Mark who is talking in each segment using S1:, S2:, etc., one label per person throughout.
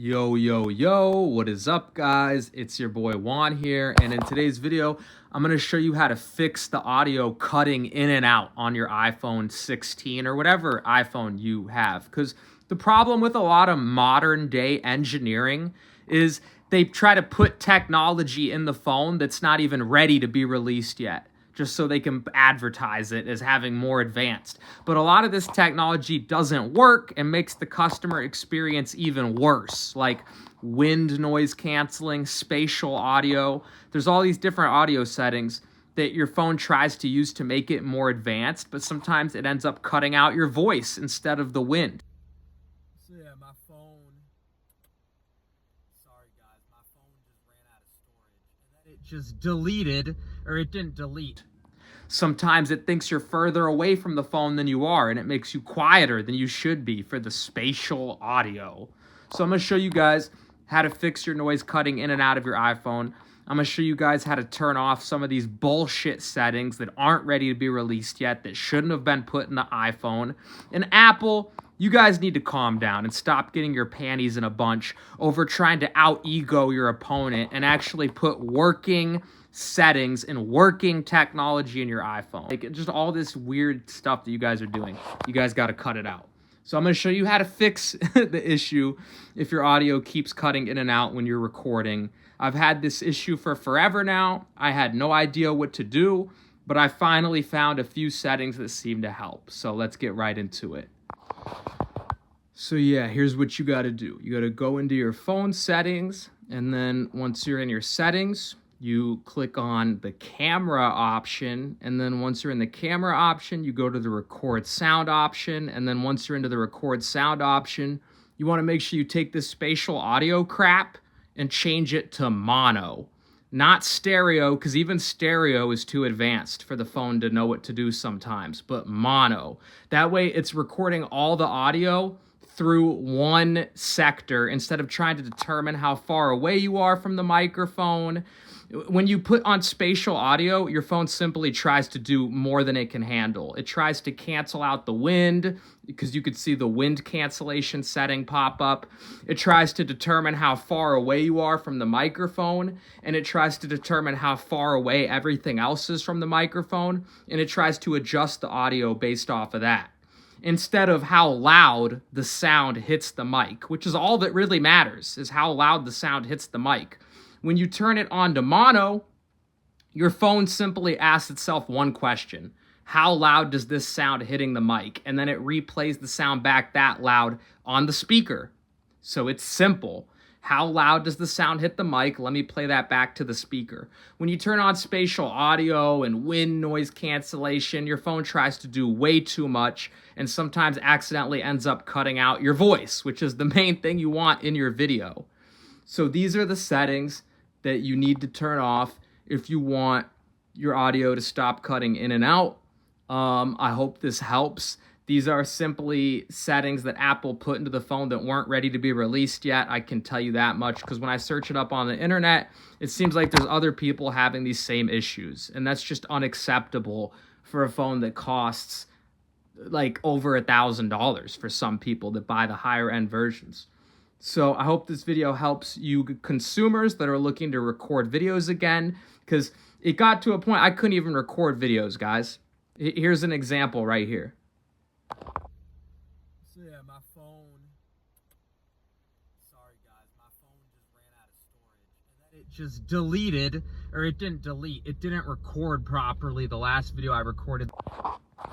S1: Yo, yo, yo, what is up, guys? It's your boy Juan here, and in today's video, I'm going to show you how to fix the audio cutting in and out on your iPhone 16 or whatever iPhone you have. Because the problem with a lot of modern day engineering is they try to put technology in the phone that's not even ready to be released yet, just so they can advertise it as having more advanced. But a lot of this technology doesn't work and makes the customer experience even worse, like wind noise canceling, spatial audio. There's all these different audio settings that your phone tries to use to make it more advanced, but sometimes it ends up cutting out your voice instead of the wind.
S2: So yeah, my phone. Sorry guys, my phone just ran out of storage, and then it just deleted, or it didn't delete.
S1: Sometimes it thinks you're further away from the phone than you are, and it makes you quieter than you should be for the spatial audio. So I'm going to show you guys how to fix your noise cutting in and out of your iPhone. I'm going to show you guys how to turn off some of these bullshit settings that aren't ready to be released yet, that shouldn't have been put in the iPhone. And Apple, you guys need to calm down and stop getting your panties in a bunch over trying to out-ego your opponent and actually put working settings and working technology in your iPhone. Like, just all this weird stuff that you guys are doing. You guys got to cut it out. So I'm going to show you how to fix the issue if your audio keeps cutting in and out when you're recording. I've had this issue for forever now. I had no idea what to do, but I finally found a few settings that seem to help. So let's get right into it. So yeah, here's what you got to do. You got to go into your phone settings, and then once you're in your settings, you click on the camera option, and then once you're in the camera option, you go to the record sound option, and then once you're into the record sound option, you want to make sure you take this spatial audio crap and change it to mono. Not stereo, because even stereo is too advanced for the phone to know what to do sometimes, but mono. That way it's recording all the audio through one sector instead of trying to determine how far away you are from the microphone. When you put on spatial audio, your phone simply tries to do more than it can handle. It tries to cancel out the wind, because you could see the wind cancellation setting pop up. It tries to determine how far away you are from the microphone, and it tries to determine how far away everything else is from the microphone, and it tries to adjust the audio based off of that, instead of how loud the sound hits the mic, which is all that really matters, is how loud the sound hits the mic. When you turn it on to mono, your phone simply asks itself one question: how loud does this sound hitting the mic? And then it replays the sound back that loud on the speaker. So it's simple. How loud does the sound hit the mic? Let me play that back to the speaker. When you turn on spatial audio and wind noise cancellation, your phone tries to do way too much and sometimes accidentally ends up cutting out your voice, which is the main thing you want in your video. So these are the settings that you need to turn off if you want your audio to stop cutting in and out. I hope this helps. These are simply settings that Apple put into the phone that weren't ready to be released yet. I can tell you that much, because when I search it up on the internet, it seems like there's other people having these same issues, and that's just unacceptable for a phone that costs like over $1,000 for some people that buy the higher end versions. So I hope this video helps you consumers that are looking to record videos again, because it got to a point I couldn't even record videos, guys. Here's an example right here.
S2: So yeah, my phone. Sorry guys, my phone just ran out of storage, and then it just deleted, or it didn't delete. It didn't record properly the last video I recorded.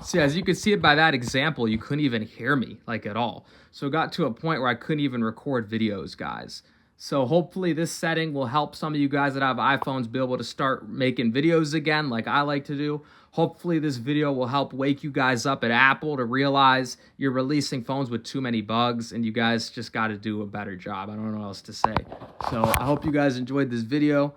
S1: See, as you can see it by that example, you couldn't even hear me, like, at all. So it got to a point where I couldn't even record videos, guys. So hopefully this setting will help some of you guys that have iPhones be able to start making videos again, like I like to do. Hopefully this video will help wake you guys up at Apple to realize you're releasing phones with too many bugs, and you guys just got to do a better job. I don't know what else to say. So I hope you guys enjoyed this video.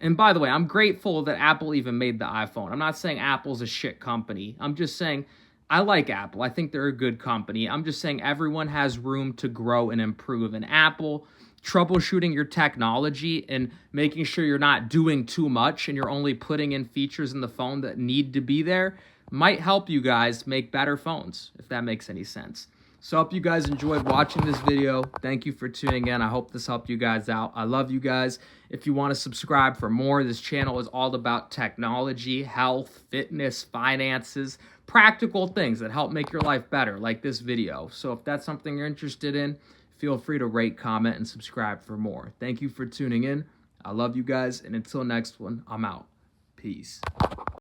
S1: And by the way, I'm grateful that Apple even made the iPhone. I'm not saying Apple's a shit company. I'm just saying I like Apple. I think they're a good company. I'm just saying everyone has room to grow and improve. And Apple, troubleshooting your technology and making sure you're not doing too much and you're only putting in features in the phone that need to be there might help you guys make better phones, if that makes any sense. So I hope you guys enjoyed watching this video. Thank you for tuning in. I hope this helped you guys out. I love you guys. If you want to subscribe for more, this channel is all about technology, health, fitness, finances, practical things that help make your life better, like this video. So if that's something you're interested in, feel free to rate, comment, and subscribe for more. Thank you for tuning in. I love you guys, and until next one, I'm out. Peace.